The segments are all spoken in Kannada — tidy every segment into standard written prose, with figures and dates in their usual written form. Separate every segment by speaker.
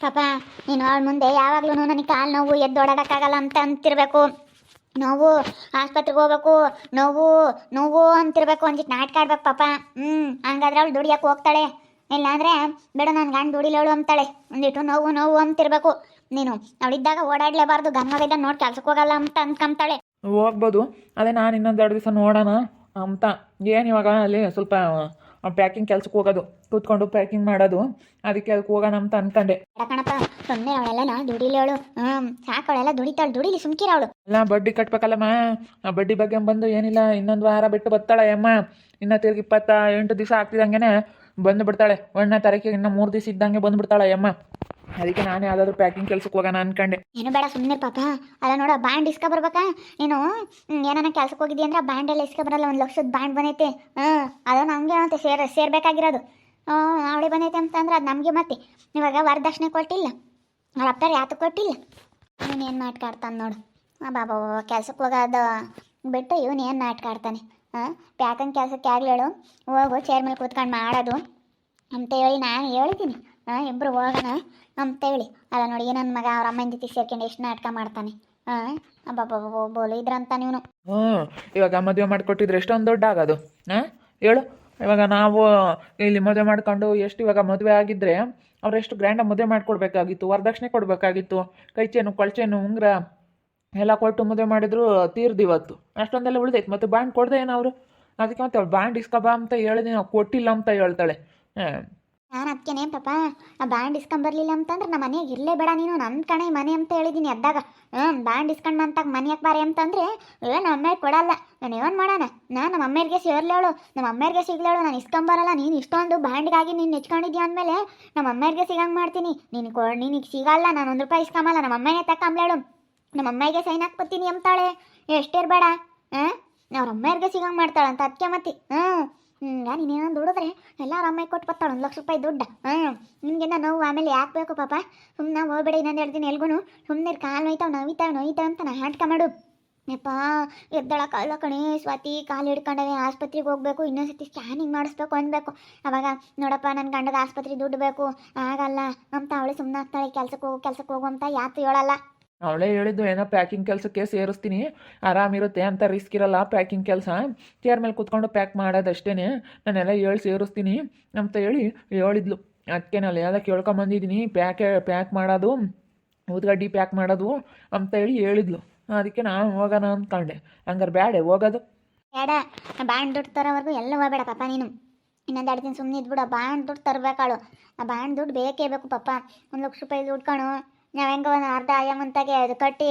Speaker 1: ಪಾಪ ನೀನು ಅವಳ ಮುಂದೆ ಯಾವಾಗ್ಲೂ ನನಗೆ ಕಾಲು ನೋವು ಎದ್ದು ಓಡಾಡಕ್ಕಾಗಲ್ಲ ಅಂತ ಅಂತಿರ್ಬೇಕು. ನೋವು ಆಸ್ಪತ್ರೆಗೆ ಹೋಗ್ಬೇಕು, ನೋವು ನೋವು ಅಂತಿರ್ಬೇಕು, ಒಂದಿಟ್ಟು ನಾಟಕ ಆಡ್ಬೇಕು ಪಾಪ. ಹಂಗಾದ್ರೆ ಅವಳು ದುಡಿಯಕ್ಕೆ ಹೋಗ್ತಾಳೆ. ಇಲ್ಲಾಂದ್ರೆ ಬೇಡ ನನ್ನ ಗಂಡು ದುಡಿಲೇಳು ಅಂತಾಳೆ. ಒಂದಿಟ್ಟು ನೋವು ನೋವು ಅಂತಿರ್ಬೇಕು. ನೀನು ಅವಳಿದ್ದಾಗ ಓಡಾಡ್ಲೇಬಾರ್ದು, ಗನ್ಮಗ ನೋಡಿ ಕೆಲ್ಸಕ್ಕೆ ಹೋಗಲ್ಲ ಅಂತ ಅನ್ಕೊಂತಾಳೆ.
Speaker 2: ಹೋಗ್ಬೋದು, ಅದೇ ನಾನು ಇನ್ನೊಂದು 2 ದಿವಸ ನೋಡೋಣ ಅಂತ. ಏನು ಇವಾಗ ಅಲ್ಲಿ ಸ್ವಲ್ಪ ಪ್ಯಾಕಿಂಗ್ ಕೆಲ್ಸಕ್ಕೆ ಹೋಗೋದು, ಕೂತ್ಕೊಂಡು ಪ್ಯಾಕಿಂಗ್ ಮಾಡೋದು, ಅದಕ್ಕೆ ಅದಕ್ಕೆ ಹೋಗೋಣ ಅಂತ ಅನ್ಕೊಂಡೆ.
Speaker 1: ಕಣಪ್ಪ ಸುಮ್ಮನೆ ಅವಳೆಲ್ಲ ದುಡಿಲೇಳು. ಸಾಕವಳೆಲ್ಲ ದುಡಿತಾಳು, ದುಡಿಲಿ ಸುಮ್ಕಿರ ಅವಳು.
Speaker 2: ಎಲ್ಲ ಬಡ್ಡಿ ಕಟ್ಬೇಕಲ್ಲಮ್ಮ. ಆ ಬಡ್ಡಿ ಬಗ್ಗೆ ಬಂದು ಏನಿಲ್ಲ, ಇನ್ನೊಂದು ವಾರ ಬಿಟ್ಟು ಬರ್ತಾಳೆ ಅಮ್ಮ. ಇನ್ನು ತಿರ್ಗಿ 28 ದಿವಸ ಆಗ್ತಿದ್ದಂಗೆ ಬಂದು ಬಿಡ್ತಾಳೆ. 1ನೇ ತಾರೀಕಿಗೆ ಇನ್ನು 3 ದಿವಸ ಇದ್ದಂಗೆ ಬಂದುಬಿಡ್ತಾಳೆ ಅಮ್ಮ. ಅದಕ್ಕೆ ನಾನು ಯಾವುದಾದ್ರೂ ಪ್ಯಾಕಿಂಗ್ ಕೆಲ್ಸಕ್ಕೆ ಹೋಗೋಣ ಅನ್ಕೊಂಡೆ.
Speaker 1: ಏನು ಬೇಡ ಸುಮ್ಮನೆ ಪಾಪ. ಅಲ್ಲ ನೋಡ, ಬ್ಯಾಂಡ್ ಇಸ್ಕೊ ಬರ್ಬೇಕಾ ನೀನು? ಏನಾನ ಕೆಲ್ಸಕ್ಕೆ ಹೋಗಿದ್ದಿ ಅಂದ್ರೆ ಬ್ಯಾಂಡ್ ಎಲ್ಲ ಇಸ್ಕೊ ಬರಲ್ಲ. 1 ಲಕ್ಷದ ಬ್ಯಾಂಡ್ ಬಂದೈತೆ. ಅದು ನಮಗೆ ಅಂತ ಸೇರ್ಬೇಕಾಗಿರೋದು. ಅವಳೆ ಬಂದೈತೆ ಅಂತಂದ್ರೆ ಅದು ನಮಗೆ. ಮತ್ತೆ ಇವಾಗ ವರದಕ್ಷಿಣೆ ಕೊಟ್ಟಿಲ್ಲ, ಅವ್ರ ಅಪ್ಪಾರ ಯಾತಕ್ಕೆ ಕೊಟ್ಟಿಲ್ಲ. ಇವನೇನು ನಾಟಕ ಆಡ್ತಾನೆ ನೋಡು. ಬಾಬಾ ಕೆಲ್ಸಕ್ಕೆ ಹೋಗೋದು ಬಿಟ್ಟು ಇವನೇನು ನಾಟಕ ಆಡ್ತಾನೆ. ಪ್ಯಾಕಿಂಗ್ ಕೆಲ್ಸಕ್ಕೆ ಹೇಳು, ಹೋಗು ಚೇರ್ ಮೇಲೆ ಕೂತ್ಕೊಂಡು ಮಾಡೋದು ಅಂತ ಹೇಳಿ ನಾನು ಹೇಳಿದ್ದೀನಿ. ಇಬ್ಬರು ಹೋಗೋಣ ಅಂತೇಳಿ. ಅಲ್ಲ ನೋಡಿ, ನನ್ನ ಮಗ ಅವ್ರ ಅಮ್ಮನ ಜೊತೆ ಸೇರ್ಕೊಂಡು ಎಷ್ಟು ನಾಟಕ ಮಾಡ್ತಾನೆ. ಬೋಲು ಇದ್ರಂತ ನೀವು.
Speaker 2: ಇವಾಗ ಮದುವೆ ಮಾಡಿಕೊಟ್ಟಿದ್ರೆ ಎಷ್ಟೊಂದು ದೊಡ್ಡ ಆಗೋದು. ಹೇಳು, ಇವಾಗ ನಾವು ಇಲ್ಲಿ ಮದುವೆ ಮಾಡ್ಕೊಂಡು ಎಷ್ಟು ಇವಾಗ ಮದುವೆ ಆಗಿದ್ದರೆ ಅವ್ರು ಎಷ್ಟು ಗ್ರ್ಯಾಂಡಾಗಿ ಮದುವೆ ಮಾಡಿಕೊಡ್ಬೇಕಾಗಿತ್ತು, ವರದಕ್ಷಿಣೆ ಕೊಡಬೇಕಾಗಿತ್ತು, ಕೈಚೇನು ಕೊಳ್ಚೇನು ಉಂಗುರ ಎಲ್ಲ ಕೊಟ್ಟು ಮದುವೆ ಮಾಡಿದ್ರು ತೀರ್ದಿವತ್ತು. ಅಷ್ಟೊಂದೆಲ್ಲ ಉಳಿದೈತೆ. ಮತ್ತು ಬಾಂಡ್ ಕೊಡದೆ ಏನು ಅವರು? ಅದಕ್ಕೆ ಮತ್ತೆ ಅವ್ಳು ಬಾಂಡ್ ಇಸ್ಕೊಬಾ ಅಂತ ಹೇಳಿದೆ, ನಾವು ಕೊಟ್ಟಿಲ್ಲ ಅಂತ ಹೇಳ್ತಾಳೆ.
Speaker 1: ನಾನು ಅದಕ್ಕೇನೆ ಪಾಪ ಆ ಬ್ಯಾಂಡ್ ಇಸ್ಕೊಂಬರ್ಲಿಲ್ಲ ಅಂತಂದ್ರೆ ನಮ್ಮ ಮನೆಯಾಗ ಇರಲೇ ಬೇಡ ನೀನು, ನನ್ನ ಕಣೆ ಮನೆ ಅಂತ ಹೇಳಿದ್ದೀನಿ ಅದ್ದಾಗ. ಬ್ಯಾಂಡ್ ಇಸ್ಕೊಂಡು ಬಂತಾಗ ಮನೆಯಾಗ ಬಾರಿ ಅಂತಂದರೆ ನಮ್ಮ ಅಮ್ಮಗೆ ಕೊಡಲ್ಲ. ನಾನು ಏನು ಮಾಡೋಣ? ನಮ್ಮ ಅಮ್ಮೇರಿಗೆ ಸೇರ್ಲೇಳು, ನಮ್ಮ ಅಮ್ಮೇರಿಗೆ ಸಿಗ್ಲೇಳು. ನಾನು ಇಸ್ಕೊಂಬರಲ್ಲ. ನೀನು ಇಷ್ಟೊಂದು ಬ್ಯಾಂಡ್ಗಾಗಿ ನೀನು ನೆಚ್ಕೊಂಡಿದ್ಯಾ ಅಂದಮೇಲೆ ನಮ್ಮ ಅಮ್ಮೇರಿಗೆ ಸಿಗಂಗೆ ಮಾಡ್ತೀನಿ. ನಿನಗೆ ಸಿಗಲ್ಲ, ನಾನು 1 ರೂಪಾಯಿ ಇಸ್ಕೊಂಬಲ್ಲ. ನಮ್ಮ ಅಮ್ಮನೇ ತಕೊಂಬ್ಲೇಳು, ನಮ್ಮ ಅಮ್ಮಗೆ ಸೈನ್ ಹಾಕ್ಬತ್ತೀನಿ ಅಂತಾಳೆ. ಎಷ್ಟಿರಬೇಡ ಅವ್ರ ಅಮ್ಮೇರಿಗೆ ಸಿಗಂಗೆ ಮಾಡ್ತಾಳೆ ಅಂತ. ಅದಕ್ಕೆ ಮತ್ತೆ ನೀನೇನೋ ದುಡಿದ್ರೆ ಎಲ್ಲರೂ ಅಮ್ಮಗೆ ಕೊಟ್ಟು ಬರ್ತಾಳೆ 1 ಲಕ್ಷ ರೂಪಾಯಿ ದುಡ್ಡು. ನಿಮಗೆಲ್ಲ ನೋವು ಆಮೇಲೆ ಯಾಕೆ ಬೇಕು ಪಾಪ? ಸುಮ್ಮನೆ ಹೋಗ್ಬೇಡ. ಇನ್ನೊಂದು 2 ದಿನ ಎಲ್ಗೂ ಸುಮ್ಮನೆ ಕಾಲು ನೋಯ್ತಾವೆ ಅಂತ ನಾ ಹಾಟ್ಕ ಮಾಡು. ಯಪ್ಪ ಎದ್ದಳಕ್ಕಾಗಲ್ಲ ಕಣೆ ಸ್ವಾತಿ. ಕಾಲು ಹಿಡ್ಕೊಂಡವೆ, ಆಸ್ಪತ್ರೆಗೆ ಹೋಗ್ಬೇಕು, ಇನ್ನೊಂದ್ಸತಿ ಸ್ಕ್ಯಾನಿಂಗ್ ಮಾಡಿಸ್ಬೇಕು ಅನ್ಬೇಕು. ಅವಾಗ ನೋಡಪ್ಪ ನನ್ನ ಗಂಡಗೆ ಆಸ್ಪತ್ರೆ ದುಡ್ಡು ಬೇಕು, ಆಗಲ್ಲ ಅಂತ ಅವಳು ಸುಮ್ಮನೆ ಆಗ್ತಾಳೆ. ಕೆಲ್ಸಕ್ಕೆ ಹೋಗು ಅಂತ ಯಾತು ಹೇಳಲ್ಲ.
Speaker 2: ಅವಳೇ ಹೇಳಿದ್ದು ಏನೋ ಪ್ಯಾಕಿಂಗ್ ಕೆಲಸಕ್ಕೆ ಸೇರಿಸ್ತೀನಿ, ಆರಾಮಿರುತ್ತೆ ಅಂತ. ರಿಸ್ಕ್ ಇರಲ್ಲ ಪ್ಯಾಕಿಂಗ್ ಕೆಲಸ. ಚೇರ್ ಮೇಲೆ ಕೂತ್ಕೊಂಡು ಪ್ಯಾಕ್ ಮಾಡೋದಷ್ಟೇ, ನಾನೆಲ್ಲ ಹೇಳಿ ಸೇರಿಸ್ತೀನಿ ಅಂತ ಹೇಳಿ ಹೇಳಿದ್ಲು. ಅದಕ್ಕೆ ನಾನು ಎಲ್ಲ ಕೇಳ್ಕೊಂಬಂದಿದ್ದೀನಿ. ಪ್ಯಾಕ್ ಮಾಡೋದು, ಊದ್ಗಡ್ಡಿ ಪ್ಯಾಕ್ ಮಾಡೋದು ಅಂತ ಹೇಳಿದ್ಲು. ಅದಕ್ಕೆ ನಾನು ಹೋಗೋಣ ಅಂದ್ಕೊಂಡೆ. ಹಂಗಾರೆ ಬೇಡ ಹೋಗೋದು?
Speaker 1: ಬೇಡ, ಬ್ಯಾಂಡ್ ದುಡ್ಡು ತರೋವರೆಗೂ ಎಲ್ಲ ಹೋಗಬೇಡ ಪಾಪ ನೀನು. ಇನ್ನೊಂದು 2 ದಿನ ಸುಮ್ಮನೆ ಇದ್ಬಿಡು. ಬ್ಯಾಂಡ್ ದುಡ್ಡು ತರಬೇಕಾಳು. ಆ ಬ್ಯಾಂಡ್ ದುಡ್ಡು ಬೇಕೇ ಬೇಕು ಪಾಪ. 1 ಲಕ್ಷ ರೂಪಾಯಿ ದುಡ್ಡು ಕಣು. ನಾವು ಹೆಂಗೆ ಒಂದು ಅರ್ಧ ಅಮೌಂಟಾಗೆ ಅದು ಕಟ್ಟಿ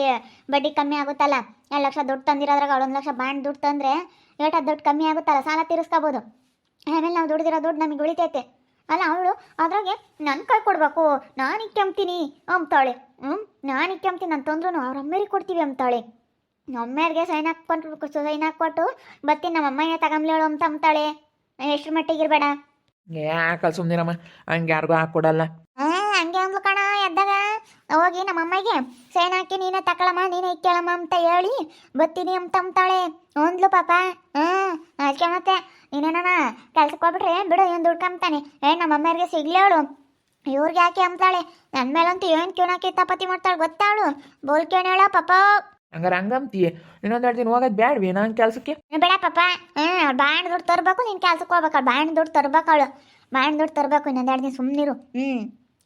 Speaker 1: ಬಡ್ಡಿ ಕಮ್ಮಿ ಆಗುತ್ತಲ್ಲ. 2 ಲಕ್ಷ ದುಡ್ಡು ತಂದಿರೋದ್ರಾಗ ಅವಳು 1 ಲಕ್ಷ ಬ್ಯಾಂಡ್ ದುಡ್ಡು ತಂದರೆ ಏಟಾದ ದುಡ್ಡು ಕಮ್ಮಿ ಆಗುತ್ತಲ್ಲ, ಸಾಲ ತೀರಿಸ್ಕೋಬೋದು. ಆಮೇಲೆ ನಾವು ದುಡ್ದಿರೋ ದುಡ್ಡು ನಮಗೆ ಉಳಿತೈತೆ ಅಲ್ಲ. ಅವಳು ಅದ್ರಾಗೆ ನನ್ನ ಕೈ ಕೊಡಬೇಕು, ನಾನು ಇಕ್ಕೊಂತೀನಿ ಅಂತಾಳೆ. ನಾನು ಇಕ್ಕೊಂತೀನಿ ನಾನು ತಂದ್ರು ಅವ್ರ ಅಮ್ಮೇರಿಗೆ ಕೊಡ್ತೀವಿ ಅಂತಾಳೆ. ಅಮ್ಮೇರಿಗೆ ಸೈನ್ ಹಾಕ್ಕೊಟ್ಟು ಬತ್ತೀನಿ, ನಮ್ಮ ಅಮ್ಮನೇ ತಗೊಂಬ್ಲೇಳು ಅಂತ ಅಂತಾಳೆ. ಎಷ್ಟ್ರ ಮಟ್ಟಿಗೆ ಇರಬೇಡ.
Speaker 2: ಯಾಕಲ್ಲ ಸುಮ್ಮನಿರಮ್ಮ, ಹಂಗೆ ಯಾರಿಗೂ ಹಾಕ್ಕೊಡಲ್ಲ.
Speaker 1: ಹಂಗೆ ಅಂದ್ಲು ಕಣ. ಎದ್ದಾಗ ಹೋಗಿ ನಮ್ಮ ಅಮ್ಮಗೆ ಸೈನ್ ಹಾಕಿ ನೀನೇ ತಗೊಳಮ್ಮ, ನೀನೇ ಇಕ್ಕೇಳಮ್ಮ ಅಂತ ಹೇಳಿ ಬತ್ತೀನಿ ಅಂತ ಅಂತಾಳೆ ಅಂದ್ಲು ಪಾಪ. ಅದಕ್ಕೆ ಮತ್ತೆ ನೀನೇನ ಕೆಲ್ಸಕ್ಕೆ ಹೋಗ್ಬಿಟ್ರೆ ಬಿಡು, ಏನು ದುಡ್ಕೊಂತಾನೆ. ನಮ್ಮ ಅಮ್ಮರಿಗೆ ಸಿಗ್ಲೇಳು, ಇವ್ರಿಗೆ ಯಾಕೆ ಅಂತಾಳೆ. ನನ್ನ ಮೇಲಂತೂ ಏನು ಕ್ಯೂನಾಕಿ ತಪತಿ ಮಾಡ್ತಾಳೆ ಗೊತ್ತಾಳು. ಬೋಲ್ ಕ್ಯೂನ್ ಹೇಳ ಪಾಪ.
Speaker 2: ಹಂಗಾರೆ ಹಂಗಂತೀಯ? ಇನ್ನೊಂದು 2 ದಿನ ಹೋಗೋದು ಬೇಡವಿ ನಾನು ಕೆಲಸಕ್ಕೆ?
Speaker 1: ಬೇಡ ಪಾಪ. ಬ್ಯಾಂಡ್ ದುಡ್ಡು ತರಬೇಕು, ನೀನು ಕೆಲ್ಸಕ್ಕೆ ಹೋಗ್ಬೇಕಳು. ಬ್ಯಾಂಡ್ ದುಡ್ಡು ತರಬೇಕಳು, ಬ್ಯಾಂಡ್ ದುಡ್ಡು ತರಬೇಕು. ಇನ್ನೊಂದು 2 ದಿನ ಸುಮ್ಮನಿರು.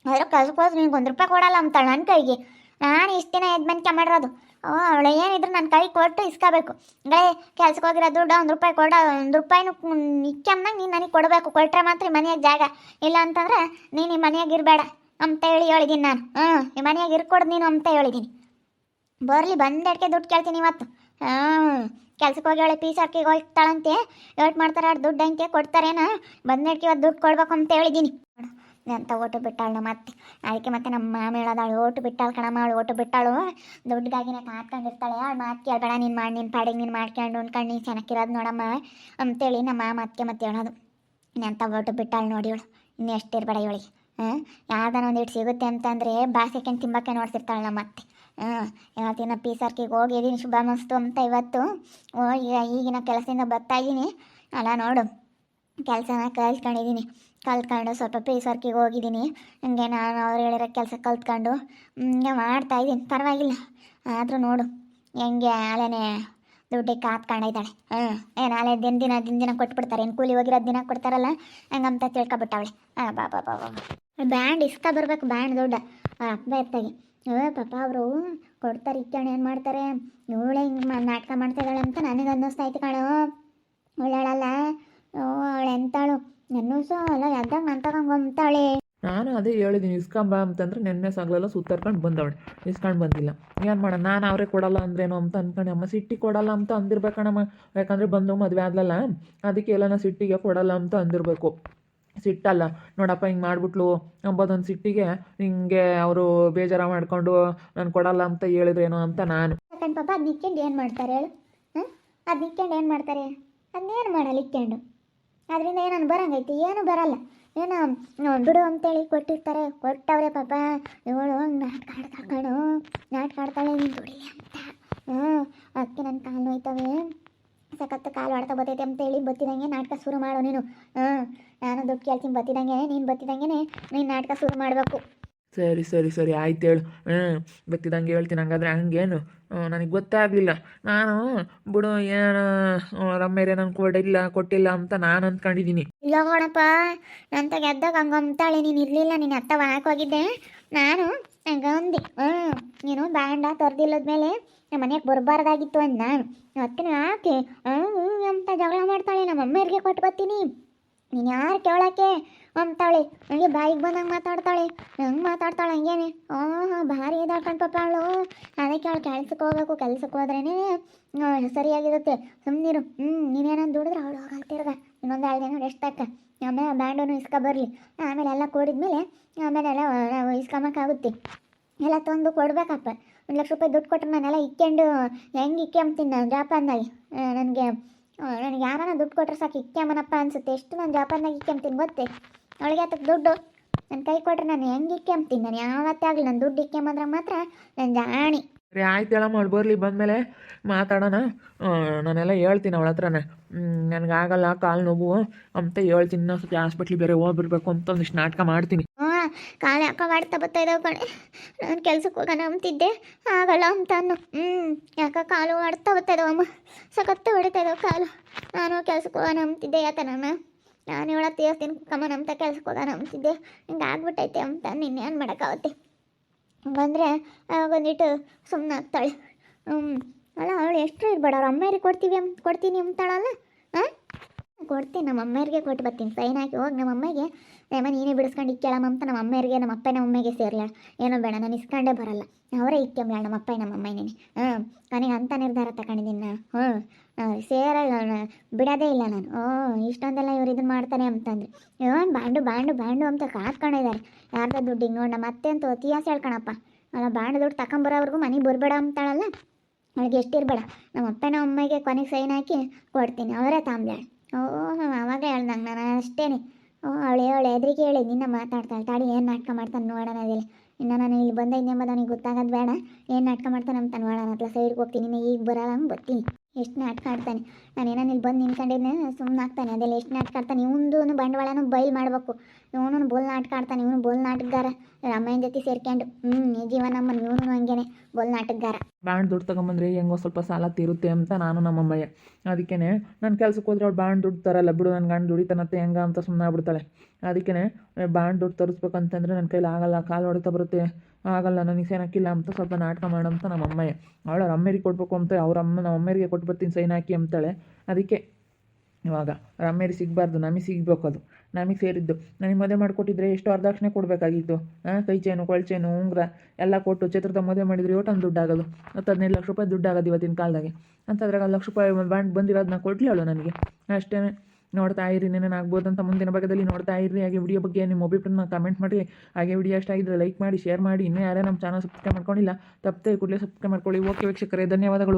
Speaker 1: ಅದ್ರ ಕೆಲ್ಸಕ್ಕೆ ಹೋದ್ರೆ ನಿನ್ಗೆ 1 ರೂಪಾಯಿ ಕೊಡಲ್ಲ ಅಂತಾಳೆ ನನ್ನ ಕೈಗೆ. ನಾನು ಇಷ್ಟು ದಿನ ಎದ್ಮೆಂಟ್ಕೆ ಮಾಡಿರೋದು. ಅವಳು ಏನಿದ್ರು ನನ್ನ ಕೈ ಕೊಟ್ಟು ಇಸ್ಕೋಬೇಕು. ಕೆಲ್ಸಕ್ಕೆ ಹೋಗಿರೋ ದುಡ್ಡು 1 ರೂಪಾಯಿ 1 ರೂಪಾಯಿನೂ ಇಕ್ಕಮ್ನಾಗ ನೀನು ನನಗೆ ಕೊಡಬೇಕು. ಕೊಟ್ಟರೆ ಮಾತ್ರ ಮನೆಯಾಗ ಜಾಗ, ಇಲ್ಲ ಅಂತಂದ್ರೆ ನೀನು ಈ ಮನೆಯಾಗ ಇರಬೇಡ ಅಂತ ಹೇಳಿದ್ದೀನಿ ನಾನು. ಈ ಮನೆಯಾಗ ಇರ್ಕೊಡ್ದು ನೀನು ಅಂತ ಹೇಳಿದ್ದೀನಿ. ಬರಲಿ, ಬಂದೆಡ್ಕೆ ದುಡ್ಡು ಕೇಳ್ತೀನಿ ಇವತ್ತು. ಕೆಲ್ಸಕ್ಕೆ ಹೋಗಿ ಅವಳೆ ಪೀಸಾರ್ಕಿಗೆ ಹೋಗ್ತಾಳಂತೆ. ಏಟ್ ಮಾಡ್ತಾರೆ ಆ ದುಡ್ಡು ಅಂತೆ ಕೊಡ್ತಾರೇನ. ಬಂದೆಡ್ಕೆ ಇವತ್ತು ದುಡ್ಡು ಕೊಡ್ಬೇಕು ಅಂತ ಹೇಳಿದ್ದೀನಿ. ಅಂತ ಓಟು ಬಿಟ್ಟಾಳು ಮತ್ತೆ. ಅದಕ್ಕೆ ಮತ್ತೆ ನಮ್ಮ ಮಾಮ ಹೇಳೋದಾಳು, ಓಟು ಬಿಟ್ಟಾಳು ಕಣಮ್ಮ, ಅವಳು ಓಟು ಬಿಟ್ಟಾಳು, ದುಡ್ಡಿಗಾಗಿನೇ ಕಾತ್ಕೊಂಡಿರ್ತಾಳೆ. ಅವಳು ಮಾತು ಕೇಳಬೇಡ, ನೀನು ಮಾಡಿ ನಿನ್ನ ಪಾಡಿಗೆ ನೀನು ಮಾಡ್ಕೊಂಡು ಉಣ್ಕೊಂಡು ನೀನು ಚೆನ್ನಾಗಿರೋದು ನೋಡಮ್ಮ ಅಂತೇಳಿ ನಮ್ಮ ಮಾಮ ಅದಕ್ಕೆ ಮತ್ತೆ ಹೇಳೋದು. ಅಂತ ಓಟು ಬಿಟ್ಟಾಳು ನೋಡಿ ಇವಳು. ಇನ್ನು ಎಷ್ಟಿರಬೇಡ ಇವಳಿಗೆ. ಯಾವ್ದಾನ ಒಂದಿಟ್ಟು ಸಿಗುತ್ತೆ ಅಂತಂದರೆ ಬಾಸೆಕೆಂಡು ತಿಂಬಕ್ಕೆ ನೋಡ್ತಿರ್ತಾಳೆ ನಮ್ಮ ಅತ್ತೆ. ಇವತ್ತಿನ ಪೀಸಾರ್ಕಿಗೆ ಹೋಗಿದ್ದೀನಿ, ಶುಭ ಮಸ್ತು ಅಂತ ಇವತ್ತು. ಈಗಿನ ಕೆಲಸದಿಂದ ಬರ್ತಾಯಿದ್ದೀನಿ ಅಲ್ಲ. ನೋಡು, ಕೆಲಸನ ಕಲ್ತ್ಕೊಂಡಿದ್ದೀನಿ. ಕಲ್ತ್ಕೊಂಡು ಸ್ವಲ್ಪ ಪೀಸ್ ವರ್ಕಿಗೆ ಹೋಗಿದ್ದೀನಿ. ಹಂಗೆ ನಾನು ಅವ್ರು ಹೇಳಿರೋ ಕೆಲಸ ಕಲ್ತ್ಕೊಂಡು ಹಿಂಗೆ ಮಾಡ್ತಾಯಿದ್ದೀನಿ, ಪರವಾಗಿಲ್ಲ. ಆದರೂ ನೋಡು ಹೆಂಗೆ ಅಲ್ಲೇ ದುಡ್ಡಿಗೆ ಕಾತ್ಕೊಂಡಿದ್ದಾಳೆ. ಏನು ಅಲ್ಲೇ ದಿನ ಕೊಟ್ಬಿಡ್ತಾರೆ, ಏನು ಕೂಲಿ ಹೋಗಿರೋದು ದಿನ ಕೊಡ್ತಾರಲ್ಲ ಹಂಗಂತ ತಿಳ್ಕೊಬಿಟ್ಟವಳೆ. ಬಾ ಬಾ ಬಾ ಬಾ ಬ್ಯಾಂಡ್ ಇಸ್ಕ ಬರಬೇಕು, ಬ್ಯಾಂಡ್ ದುಡ್ಡು ಎತ್ತಾಗಿ. ಪಾಪ ಅವರು ಕೊಡ್ತಾರೆ, ಇಕ್ಕಣೆ ಏನು ಮಾಡ್ತಾರೆ. ಇವಳೆ ಹಿಂಗೆ ನಾಟಕ ಮಾಡ್ತಾಯಿದ್ದಾಳೆ ಅಂತ ನನಗೆ ಅನ್ನಿಸ್ತಾಯ್ತು ಕಣೋ. ಅವಳಲ್ಲ ಅವಳು ಎಂತಾಳು ನೆನ್ನೂ ಸಹ ಅಲ್ಲ ಎದ್ದಾಗ ನಾನು ತಗೊಂಬಂತಾಳೆ.
Speaker 2: ನಾನು ಅದೇ ಹೇಳಿದ್ದೀನಿ ಇಸ್ಕೊಂಬ ಅಂತಂದ್ರೆ ನೆನ್ನೆ ಸಾಗಲೆಲ್ಲ ಸುತ್ತಾಡ್ಕೊಂಡು ಬಂದವಳೆ, ಇಸ್ಕೊಂಡು ಬಂದಿಲ್ಲ. ಏನು ಮಾಡೋಣ, ನಾನು ಅವರೇ ಕೊಡಲ್ಲ ಅಂದ್ರೇನೋ ಅಂತ ಅಂದ್ಕೊಂಡು ಅಮ್ಮ ಸಿಟ್ಟಿ ಕೊಡಲ್ಲ ಅಂತ ಅಂದಿರ್ಬೇಕಣಮ್ಮ. ಯಾಕಂದರೆ ಬಂದು ಮದುವೆ ಆದ್ಲಲ್ಲ, ಅದಕ್ಕೆ ಎಲ್ಲ ಸಿಟ್ಟಿಗೆ ಕೊಡಲ್ಲ ಅಂತ ಅಂದಿರಬೇಕು. ಸಿಟ್ಟಲ್ಲ ನೋಡಪ್ಪ ಹಿಂಗೆ ಮಾಡಿಬಿಟ್ಲು ಅಂಬೋದೊಂದು ಸಿಟ್ಟಿಗೆ ಹಿಂಗೆ ಅವರು ಬೇಜಾರ ಮಾಡಿಕೊಂಡು ನಾನು ಕೊಡಲ್ಲ ಅಂತ ಹೇಳಿದ್ರೇನೋ ಅಂತ ನಾನು.
Speaker 1: ಯಾಕಂಡು ಪಾಪ ಅದು ನಿಕ್ಕೊಂಡು ಏನು ಮಾಡ್ತಾರೆ ಹೇಳು? ಅದು ನಿಕ್ಕೊಂಡು ಏನು ಮಾಡ್ತಾರೆ? ಅದನ್ನೇನು ಮಾಡಲ್ಲ ಇಕ್ಕೊಂಡು. ಅದರಿಂದ ಏನನ್ನು ಬರಂಗೈತಿ? ಏನು ಬರಲ್ಲ. ಏನೋ ಬಿಡು ಅಂತೇಳಿ ಕೊಟ್ಟಿರ್ತಾರೆ, ಕೊಟ್ಟವ್ರೆ ಪಾಪ. ಇವಳು ನಾಟಕ ಆಡ್ತಾಳು, ನಾಟಕ ಆಡ್ತಾಳೆ ನೀನು ದುಡಿಲಿ ಅಂತ. ಅದಕ್ಕೆ ನನ್ನ ಕಾಲು ನೋಯ್ತವೆ, ಸಖತ್ತು ಕಾಲು ಆಡ್ತಾ ಬರ್ತೈತೆ ಅಂತೇಳಿ ಬತ್ತಿದಂಗೆ ನಾಟಕ ಶುರು ಮಾಡು ನೀನು. ನಾನು ದುಡ್ಡು ಕೇಳ್ತೀನಿ ಬತ್ತಿದಂಗೆ, ನೀನು ಬತ್ತಿದಂಗೆ ನೀನು ನಾಟಕ ಶುರು ಮಾಡಬೇಕು.
Speaker 2: ಸರಿ ಸರಿ ಸರಿ ಆಯ್ತು ಹೇಳು. ಗೊತ್ತಿದ್ದಂಗೆ ಹೇಳ್ತೀನಿ. ಹಂಗಾದ್ರೆ ಹಂಗೇನು ನನಗೆ ಗೊತ್ತಾಗಲಿಲ್ಲ. ನಾನು ಬಿಡು ಏನು ರಮ್ಮೇರೆ ನಂಗೆ ಕೊಟ್ಟಿಲ್ಲ ಅಂತ ನಾನು ಅಂದ್ಕೊಂಡಿದ್ದೀನಿ.
Speaker 1: ಇಲ್ಲ ಕಣಪ್ಪ, ನಂತ ಗೆದ್ದಾಗ ಹಂಗೆ ಅಂತಾಳೆ. ನೀನು ಇರಲಿಲ್ಲ, ನೀನು ಅತ್ತ ಹೋಗಿದ್ದೆ. ನಾನು ಹಂಗೆ ಅಂದೆ. ನೀನು ಬ್ಯಾಂಡ ತರ್ದಿಲ್ಲದ್ಮೇಲೆ ನಮ್ಮ ಮನೆಗೆ ಬರಬಾರ್ದಾಗಿತ್ತು ಅಂದ ನಾನು. ಅದಕ್ಕೆ ಯಾಕೆ ಅಂತ ಜಗಳ ಮಾಡ್ತಾಳೆ. ನಮ್ಮ ಅಮ್ಮರಿಗೆ ಕೊಟ್ಟು ಬರ್ತೀನಿ, ನೀನು ಯಾರು ಕೇಳೋಕ್ಕೆ ಅಂತಾಳೆ. ನನಗೆ ಬಾಯಿಗೆ ಬಂದಂಗೆ ಮಾತಾಡ್ತಾಳೆ, ಹೆಂಗೆ ಮಾತಾಡ್ತಾಳೆ ಹಂಗೇನೆ. ಭಾರಿ ಇದಾಳ್ಕೊಂಡು ಪಾಪ ಅವಳು. ಅದಕ್ಕೆ ಅವಳು ಕೆಲ್ಸಕ್ಕೆ ಹೋಗ್ಬೇಕು, ಕೆಲ್ಸಕ್ಕೆ ಹೋದ್ರೇ ಸರಿಯಾಗಿರುತ್ತೆ. ಸುಮ್ಮನಿರು. ನೀನೇನಂದು ದುಡಿದ್ರೆ ಅವಳು ಹೋಗಲ್ಲ ತಿರ್ಗ ಇನ್ನೊಂದು 2 ದಿನ ರೆಸ್ಟ್ ತಕ್ಕ. ಆಮೇಲೆ ಬ್ಯಾಂಡನ್ನು ಇಸ್ಕೊ ಬರಲಿ. ಆಮೇಲೆ ಎಲ್ಲ ಕೂಡಿದ್ಮೇಲೆ ಆಮೇಲೆ ಎಲ್ಲ ನಾವು ಇಸ್ಕೊಂಬಕ್ಕಾಗುತ್ತೆ. ಎಲ್ಲ ತಂದು ಕೊಡ್ಬೇಕಪ್ಪ. 1 ಲಕ್ಷ ರೂಪಾಯಿ ದುಡ್ಡು ಕೊಟ್ಟರೆ ನಾನೆಲ್ಲ ಇಕ್ಕೊಂಡು ಹೆಂಗೆ ಇಕ್ಕೊಂತೀನಿ ನಾನು ಜಾಪಾನ್ದಾಗಿ. ನನಗೆ ಯಾರನ್ನ ದುಡ್ಡು ಕೊಟ್ಟರೆ ಸಾಕು ಇಕ್ಕೊಂಬನಪ್ಪ ಅನಿಸುತ್ತೆ. ಎಷ್ಟು ನಾನು ಜಾಪಾನ್ದಾಗ ಇಕ್ಕೊಂತೀನಿ ಗೊತ್ತೇ. ಅವಳಿಗೆ ಆತಕ್ಕೆ ದುಡ್ಡು ನನ್ನ ಕೈ ಕೊಟ್ಟರೆ ನಾನು ಹೆಂಗೆ ಇಕ್ಕೊಂತೀನಿ? ನಾನು ಯಾವತ್ತೇ ಆಗಲಿ ನಾನು ದುಡ್ಡು ಇಕ್ಕೊಂಬಂದ್ರೆ ಮಾತ್ರ ನಾನು ಜಾಣಿ.
Speaker 2: ಸರಿ ಆಯ್ತು ಹೇಳಮ್ಮ, ಅವಳು ಬರಲಿ, ಬಂದಮೇಲೆ ಮಾತಾಡೋಣ. ನಾನೆಲ್ಲ ಹೇಳ್ತೀನಿ ಅವಳ ಹತ್ರನೇ. ನನಗಾಗಲ್ಲ ಕಾಲು ನೋವು ಅಂತ ಹೇಳ್ತೀನಿ. ಇನ್ನೊಂದು ಸ್ವಲ್ಪ ಹಾಸ್ಪಿಟ್ಲಿಗೆ ಬೇರೆ ಹೋಗ್ಬಿಡ್ಬೇಕು ಅಂತ ಒಂದಿಷ್ಟು ನಾಟಕ ಮಾಡ್ತೀನಿ.
Speaker 1: ಕಾಲು ಯಾಕೆ ಮಾಡ್ತಾ ಬರ್ತಾ ಇದ್ದಾವೆ ಕಣೆ. ನಾನು ಕೆಲ್ಸಕ್ಕೆ ಹೋಗೋಣ ಅಂತಿದ್ದೆ, ಆಗಲ್ಲ ಅಂತ ಅನ್ನು. ಯಾಕೆ ಕಾಲು ಆಡ್ತಾ ಬರ್ತಾ ಇದ್ದಾವಮ್ಮ, ಸಖತ್ತು ಹೊಡಿತಾ ಇದ್ದಾವೆ ಕಾಲು. ನಾನು ಕೆಲ್ಸಕ್ಕೆ ಹೋಗೋಣ ಅಂತಿದ್ದೆ. ಯಾಕೆ ನಾನು ಇವಳ ತೀರ್ತೀನಿ ಕುಕ್ಕಮ್ಮನ ಅಂತ ಕೆಲ್ಸಕ್ಕೆ ಹೋಗೋಣ ಅಂತಿದ್ದೆ. ಹಿಂಗೆ ಆಗ್ಬಿಟ್ಟೈತೆ ಅಂತ ನಿನ್ನೇನು ಮಾಡೋಕ್ಕಾಗುತ್ತೆ. ಬಂದರೆ ಬಂದಿಟ್ಟು ಸುಮ್ಮನೆ ಆಗ್ತಾಳೆ. ಅಲ್ಲ ಅವಳು ಎಷ್ಟು ಇರಬೇಡ, ಅವ್ರ ಅಮ್ಮೇರಿಗೆ ಕೊಡ್ತೀನಿ ಅಂತಾಳಲ್ಲ. ಕೊಡ್ತೀನಿ, ನಮ್ಮ ಅಮ್ಮೇರಿಗೆ ಕೊಟ್ಟು ಬರ್ತೀನಿ. ಸೈನ್ ಹಾಕಿ ಹೋಗಿ ನಮ್ಮ ಅಮ್ಮಗೆ ನೀನೇ ಬಿಡಿಸ್ಕೊಂಡು ಇಕ್ಕೇಳಮ್ಮ ಅಂತ ನಮ್ಮ ಅಮ್ಮೇರಿಗೆ ನಮ್ಮ ಅಪ್ಪ ನಮ್ಮ ಅಮ್ಮಗೆ ಸೇರ್ಲ. ಏನೋ ಬೇಡ, ನಾನು ಇಸ್ಕೊಂಡೇ ಬರಲ್ಲ, ಅವರೇ ಇಕ್ಕೊಂಬ್ಯಾಳ ನಮ್ಮ ಅಪ್ಪ ನಮ್ಮ ಅಮ್ಮನೇನೆ. ನನಗೆ ಅಂಥ ನಿರ್ಧಾರ ತಗೊಂಡಿದ್ದೀನಿ ನಾನು. ಸೇರಲ್ಲ, ಬಿಡೋದೇ ಇಲ್ಲ ನಾನು. ಇಷ್ಟೊಂದೆಲ್ಲ ಇವ್ರು ಇದನ್ನು ಮಾಡ್ತಾನೆ ಅಂತಂದರೆ ಬಾಂಡು ಅಂತ ಕಾತ್ಕೊಂಡಿದ್ದಾರೆ. ಯಾರ್ದೋ ದುಡ್ಡು ಹಿಂಗೆ ನೋಡಿ ನಮ್ಮ ಅತ್ತೆ ಅಂತ ಇತಿಹಾಸ ಹೇಳ್ಕೊಳಪ್ಪ. ಅಲ್ಲ ಬಾಂಡು ದುಡ್ಡು ತಗೊಂಬರೋವ್ರಿಗೂ ಮನೆಗೆ ಬರಬೇಡ ಅಂತಾಳಲ್ಲ. ಅವಳಿಗೆ ಎಷ್ಟಿರಬೇಡ, ನಮ್ಮ ಅಪ್ಪ ನಮ್ಮ ಅಮ್ಮಗೆ ಕೊನೆಗೆ ಸೈನ್ ಹಾಕಿ ಕೊಡ್ತೀನಿ, ಅವರೇ ತಾಂಬ್ಯಾಳೆ. ಆವಾಗಲೇ ಹೇಳ್ದಂಗೆ ನಾನು ಅಷ್ಟೇನೆ. ಅವಳು ಹೆದ್ರಿಗೆ ಹೇಳಿ ನಿನ್ನ ಮಾತಾಡ್ತಾಳೆ. ತಾಡಿ ಏನು ನಾಟಕ ಮಾಡ್ತಾನೆ ನೋಡೋಣ ಅದಿಲ್ಲ. ಇನ್ನು ನಾನು ಇಲ್ಲಿ ಬಂದೈದು ಎಂಬುದು ಅವನಿಗೆ ಗೊತ್ತಾಗೋದು ಬೇಡ. ಏನು ನಾಟಕ ಮಾಡ್ತಾನೆ ಅಂತ ನೋಡೋಣ. ಅಥವಾ ಸೈಡ್ಗೆ ಹೋಗ್ತೀನಿ, ಇನ್ನು ಈಗ ಬರಲ್ಲ ಹಂಗೆ ಬರ್ತೀನಿ. ಎಷ್ಟು ನಾಟಕ ಆಡ್ತಾನೆ. ನಾನೇನೋ ಇಲ್ಲಿ ಬಂದು ನಿಂತ್ಕೊಂಡಿದ್ದೆ ಸುಮ್ಮನೆ ಆಗ್ತಾನೆ. ಅದೆಲ್ಲ ಎಷ್ಟು ನಾಟಕ ಆಡ್ತಾನೆ. ಇವನು ಬಂಡವಾಳನೂ ಬಯಲು ಮಾಡಬೇಕು. ಇವನು ಬೋಲ್ ನಾಟಕ ಆಡ್ತಾನೆ. ಇವನು ಬೋಲ್ ನಾಟಕಗಾರ. ಅಮ್ಮನ ಜೊತೆ ಸೇರ್ಕೊಂಡು ಜೀವನಮ್ಮನ ಇವನು ಹಂಗೇನೆ ಬೋಲ್ ನಾಟಕಗಾರ.
Speaker 2: ಬ್ಯಾಂಡ್ ದುಡ್ಡು ತಗೊಂಬಂದ್ರೆ ಹೆಂಗೋ ಸ್ವಲ್ಪ ಸಾಲ ತೀರುತ್ತೆ ಅಂತ ನಾನು ನಮ್ಮಮ್ಮಯ್ಯ. ಅದಕ್ಕೇ ನಾನು ಕೆಲ್ಸಕ್ಕೆ ಹೋದ್ರೆ ಅವ್ಳು ಬ್ಯಾಂಡ್ ದುಡ್ಡು ತರಲ್ಲ. ಬಿಡು, ನನ್ನ ಗಂಡು ದುಡಿತಾನತ್ತೆ ಹೆಂಗ ಅಂತ ಸುಮ್ಮನೆ ಆಗ್ಬಿಡ್ತಾಳೆ. ಅದಕ್ಕೇ ಬ್ಯಾಂಡ್ ದುಡ್ಡು ತರಿಸ್ಬೇಕಂತಂದರೆ ನನ್ನ ಕೈಲಿ ಆಗಲ್ಲ, ಕಾಲು ಹೊಡಿತಾ ಬರುತ್ತೆ, ಆಗಲ್ಲ, ನನಗೆ ಸೈನ್ ಹಾಕಿಲ್ಲ ಅಂತ ಸ್ವಲ್ಪ ನಾಟಕ ಮಾಡಂತ ನಮ್ಮ ಅಮ್ಮಯ್ಯ. ಅವಳು ಅವ್ರ ಅಮ್ಮೇರಿಗೆ ಕೊಡಬೇಕು ಅಂತ ನಮ್ಮ ಅಮ್ಮೇರಿಗೆ ಕೊಟ್ಟು ಬರ್ತೀನಿ ಸೈನ್ ಹಾಕಿ ಅಂತಾಳೆ. ಅದಕ್ಕೆ ಇವಾಗ ರಮ್ಮೇರಿ ಸಿಗಬಾರ್ದು, ನಮಗೆ ಸಿಗಬೇಕು. ಅದು ನಮಗೆ ಸೇರಿದ್ದು. ನನಗೆ ಮದುವೆ ಮಾಡಿಕೊಟ್ಟಿದ್ರೆ ಎಷ್ಟು ವರದಕ್ಷಿಣೆ ಕೊಡಬೇಕಾಗಿತ್ತು. ಕೈ ಚೇನು, ಕೊಳಚೇನು, ಉಂಗುರ ಎಲ್ಲ ಕೊಟ್ಟು ಚಿತ್ರದ ಮದುವೆ ಮಾಡಿದರೆ ಒಟ್ಟೊಂದು ದುಡ್ಡು ಆಗೋದು. 10-15 ಲಕ್ಷ ರೂಪಾಯಿ ದುಡ್ಡು ಆಗೋದು ಇವತ್ತಿನ ಕಾಲದಾಗೆ. ಅಂತದ್ರಾಗ 1 ಲಕ್ಷ ರೂಪಾಯಿ ಬ್ಯಾಂಡ್ ಬಂದಿರೋದನ್ನ ಕೊಡಲಿ ಅವಳು ನನಗೆ. ಅಷ್ಟೇ. ನೋಡ್ತಾ ಇರಿ, ಆಗ್ಬೋದು ಅಂತ ಮುಂದಿನ ಭಾಗದಲ್ಲಿ ನೋಡ್ತಾ ಇರಿ. ಹಾಗೆ ವಿಡಿಯೋ ಬಗ್ಗೆ ನಿಮ್ಮ ಒಬ್ಬಿಬ್ಬರನ್ನ ಕಮೆಂಟ್ ಮಾಡಿ. ಹಾಗೆ ವಿಡಿಯೋ ಇಷ್ಟ ಆಗಿದ್ರೆ ಲೈಕ್ ಮಾಡಿ, ಶೇರ್ ಮಾಡಿ. ಇನ್ನೂ ಯಾರೇ ನಮ್ಮ ಚಾನಲ್ ಸಬ್ಸ್ಕ್ರೈಬ್ ಮಾಡ್ಕೊಂಡಿಲ್ಲ ತಪ್ಪದೆ ಕೂಡಲೇ ಸಬ್ಸ್ಕ್ರೈಬ್ ಮಾಡ್ಕೊಳ್ಳಿ. ಓಕೆ ವೀಕ್ಷಕರೇ, ಧನ್ಯವಾದಗಳು.